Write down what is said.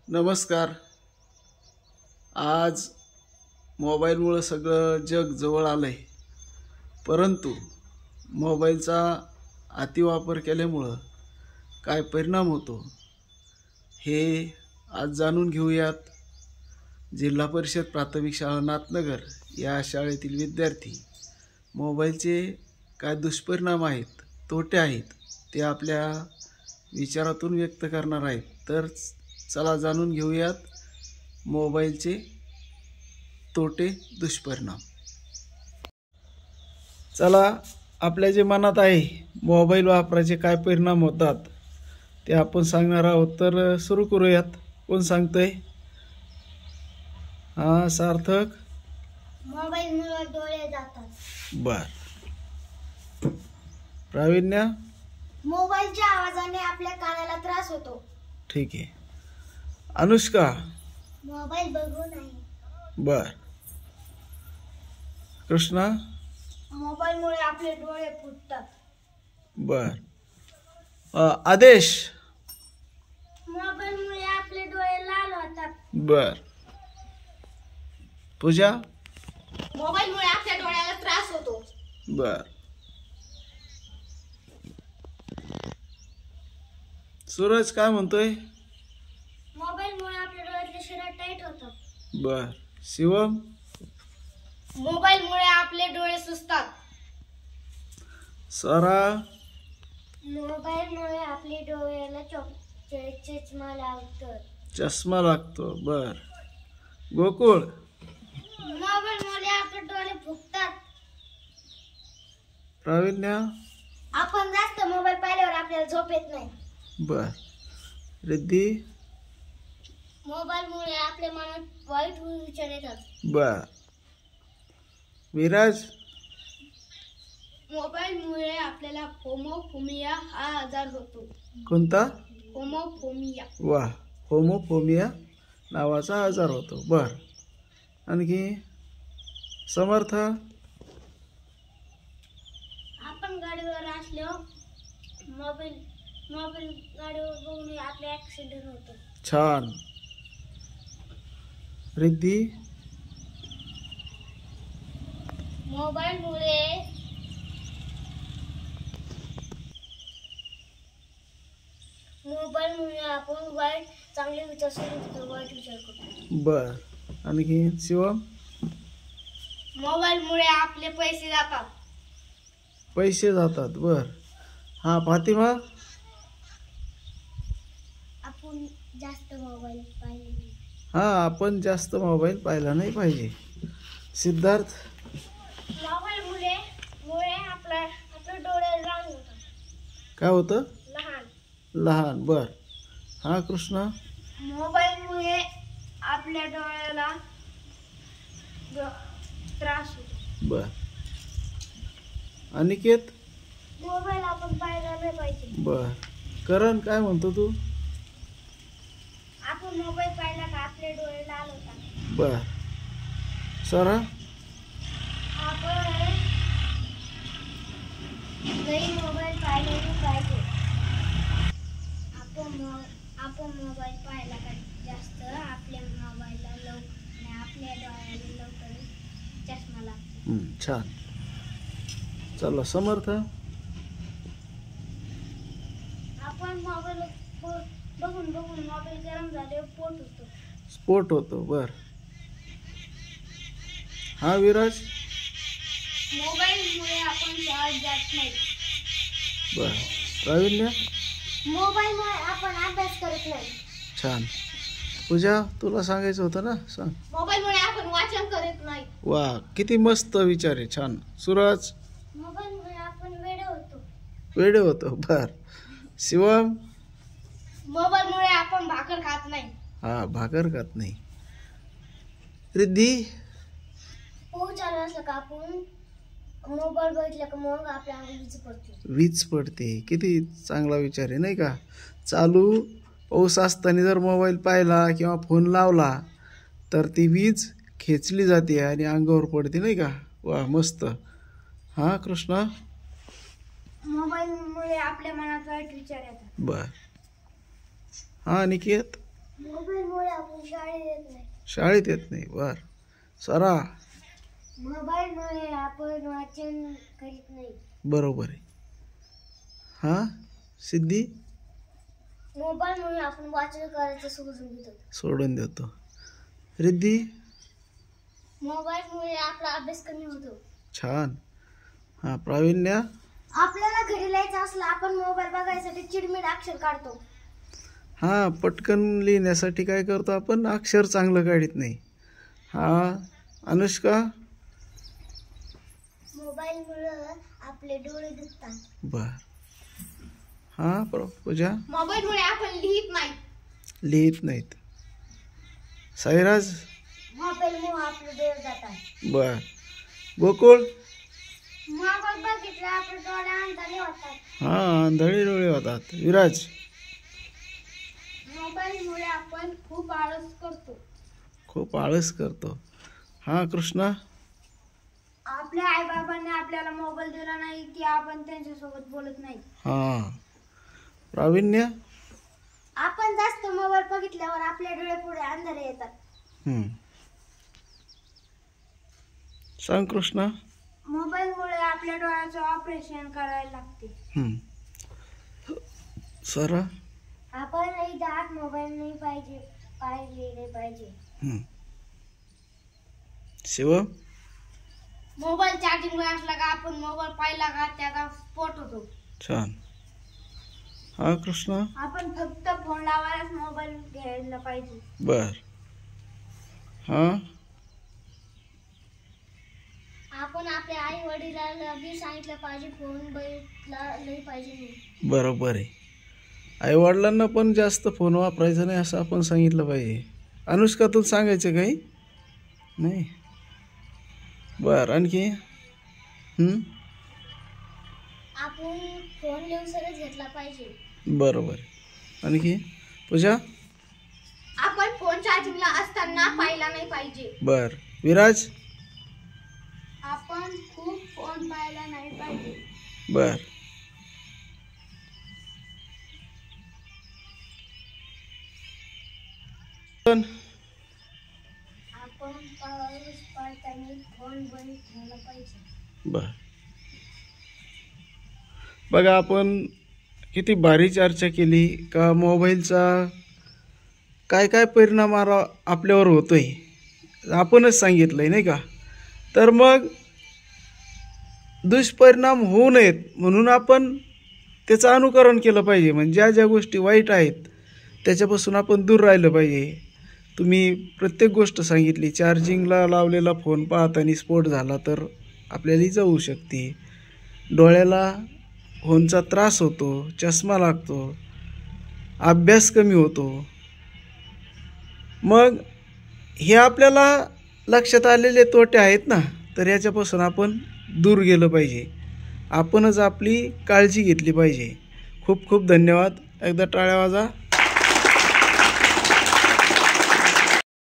नमस्कार. आज मोबाईलमुळे सगळं जग जवळ आलंय, परंतु मोबाईलचा अतिवापर केल्यामुळं काय परिणाम होतो हे आज जाणून घेऊयात. जिल्हा परिषद प्राथमिक शाळा नाथनगर या शाळेतील विद्यार्थी मोबाईलचे काय दुष्परिणाम आहेत, तोटे आहेत ते आपल्या विचारातून व्यक्त करणार आहेत. तर चला जाणून घेऊयात मोबाईलचे तोटे, दुष्परिणाम. चला, आपल्या जे मनात आहे मोबाईल वापराचे काय परिणाम होतात ते आपण सांगणार आहोत. तर सुरू करूयात. कोण सांगतंय? हा, सार्थक. मोबाईलमुळे डोळे जातात. बर. प्रावीण्य? मोबाईलच्या आवाजाने आपल्या कानाला त्रास होतो. ठीक आहे. अनुष्का? मोबाईल बघू नये. बर. कृष्णा? मोबाईलमुळे आपले डोळे फुटतात. बर. आदेश? मोबाईलमुळे आपले डोळे लाल होतात. बर. पूजा? मोबाईलमुळे आपल्या डोळ्याला त्रास होतो. बर. सूरज काय म्हणतोय? मोबाईलमुळे आपल्या डोळ्यातले शिरा टाईट होतात. बर. शिवम? मोबाईलमुळे आपले डोळे सुजतात. सारा? मोबाईलमुळे आपल्या डोळ्याला चष्मा लागतो. चष्मा लागतो. बर. गोकुळ? मोबाईलमुळे आपले डोळे फुगतात. प्रावीण्य? आपण जास्त मोबाईल पाहिल्यावर आपल्याला झोप येत नाही. बर. रिद्धी? मोबाईलमुळे आपल्या मनात वाईट विचार येतात. बर. विराज? मोबाईलमुळे आपल्याला होमोफोबिया हा आजार होतो. कोणता? होमोफोबिया. वा, होमोफोबिया नावाचा आजार होतो. बर. आणखी? समर्थ? आपण गाडीवर असल्यावर मोबाईल गाडीवर बघून आपले ऍक्सिडेंट होतो. छान. रिद्धी? मोबाईलमुळे आपण चांगले विचार सोडून वाईट विचार करतो. बर. आणखी? शिवम? मोबाईलमुळे आपले पैसे जातात. पैसे जातात. बर. हा, फातिमा? आपण जास्त मोबाईल पाहिजे. हा, आपण जास्त मोबाईल पाहिला नाही पाहिजे. सिद्धार्थ? मोबाईलमुळे आपले डोळे लहान होतात. काय होतं? लहान. लहान. बर. हा, कृष्णा? मोबाईलमुळे आपल्या डोळ्याला त्रास होतो. बर. अनिकेत? मोबाईल आपण पाहिला नाही पाहिजे. बर. करण काय म्हणतो तू? आपण मोबाईल पाहिला का आपले डोळे लाल होतात. बर. सरा? आपण नाही मोबाईल पाहिला नाही पाहिजे. आपण मोबाईल पाहिला का जास्त आपल्या मोबाईलला आपल्या डोळ्याला लवकर चष्मा लागतो. छान. चला, समर्थ? आपण मोबाईल बघून मोबाईल गरम झाल्यावर स्फोट होतो. बर. हा, विराज? मोबाईलमुळे आपण शाळेत जात नाही. बर. प्रावीण्य? मोबाईलमुळे आपण अभ्यास करत नाही. छान. पूजा, तुला सांगायचं होतं ना, सांग. मोबाईलमुळे आपण वाचन करत नाही. वा, किती मस्त विचार आहे. छान. सूरज? मोबाईलमुळे आपण वेडे होतो. बर. शिवम? मोबाईलमुळे आपण भाकर खात नाही. हा, भाकर खात नाही. रिद्धी? पाऊस चालू असला का आपण मोबाईल बघितला का मग आपल्या वीज पडते. किती चांगला विचार आहे नाही का? चालू पाऊस असताना जर मोबाईल पाहिला किंवा फोन लावला तर ती वीज खेचली जाते आणि अंगावर पडते नाही का? वा, मस्त. हा, कृष्णा? मोबाईलमुळे आपल्या मनात वाईट विचार येतात. बर. हा, निकेत? मोबाईलमुळे आपण शाळेत येत नाही. शाळेत येत नाही. बर. स्वरा. मोबाईलमुळे आपण वाचन करीत नाही. बरोबर आहे. हा सिद्धी. मोबाईलमुळे आपण वाचन करायचं सोडून देतो. रिद्धी. मोबाईलमुळे आपला अभ्यास कमी होतो. छान. हा प्रावीण्य. आपल्याला घरी लिहायचं असलं आपण मोबाईल बघायसाठी चिडमिड अक्षर काढतो. हा पटकन लिहिण्यासाठी काय करतो आपण, अक्षर चांगलं काढत नाही. हा अनुष्का. मोबाईलमुळे आपले डोळे दुखतात. बर. हा पूजा. मोबाईलमुळे आपण लिहित नाहीत. साईराज. मोबाईलमुळे आपले डोळे जातात. बर. गोकुळ. मोबाईल बघितला आपले डोळे अंधारे होतात. हा अंधळे डोळे होतात. विराज. मोबाईलमुळे आपण खूप आळस करतो. हा कृष्णा. आपल्या आई बाबांनी आपल्याला मोबाईल दिला नाही की आपण त्यांच्यासोबत बोलत नाही. हा प्रावीण्य. आपण जास्त मोबाईल बघितल्यावर आपल्या डोळे पुढे अंधारे येतात. सांग कृष्णा. मोबाईलमुळे आपल्या डोळ्याचं ऑपरेशन करायला लागते. सरा. आपण दात मोबाईल नाही पाहिजे. शिव. मोबाईल चार्जिंग असला का आपण मोबाईल पाहिला का त्याचा स्फोट होतो. छान. हा कृष्णा. आपण फक्त फोन लावायलाच मोबाईल घ्यायला पाहिजे. बर. हा. आपण आपल्या आई वडिलांना बी सांगितलं पाहिजे फोन बघितला नाही पाहिजे. बरोबर आहे. आई वडिलांना पण जास्त फोन वापरायचा नाही असं आपण सांगितलं पाहिजे. अनुष्का तुला सांगायचं काही नाही. बर. आणखी. आपण फोन लिहूनच घेतला पाहिजे. बरोबर. आणखी पूजा. आपण फोन चार्जिंगला असताना पाहिला नाही पाहिजे. बर. विराज. आपण खूप फोन पाहायला नाही पाहिजे. बर. आपण पाऊस पडताना फोन बंद ठेवला पाहिजे. बर. बघा आपण किती भारी चर्चा केली का मोबाईलचा काय काय परिणाम आपल्यावर होतोय आपणच सांगितलंय नाही का. तर मग दुष्परिणाम होऊ नयेत म्हणून आपण त्याचं अनुकरण केलं पाहिजे. म्हणजे ज्या ज्या गोष्टी वाईट आहेत त्याच्यापासून आपण दूर राहिलं पाहिजे. तुम्ही प्रत्येक गोष्ट सांगितली. चार्जिंगला लावलेला फोन पाहताना स्फोट झाला तर आपल्याला इजा होऊ शकते. डोळ्याला फोनचा त्रास होतो, चष्मा लागतो, अभ्यास कमी होतो. मग हे आपल्याला लक्षात आलेले तोटे आहेत ना, तर याच्यापासून आपण दूर गेलं पाहिजे. आपणच आपली काळजी घेतली पाहिजे. खूप खूप धन्यवाद. एकदा टाळ्या वाजा.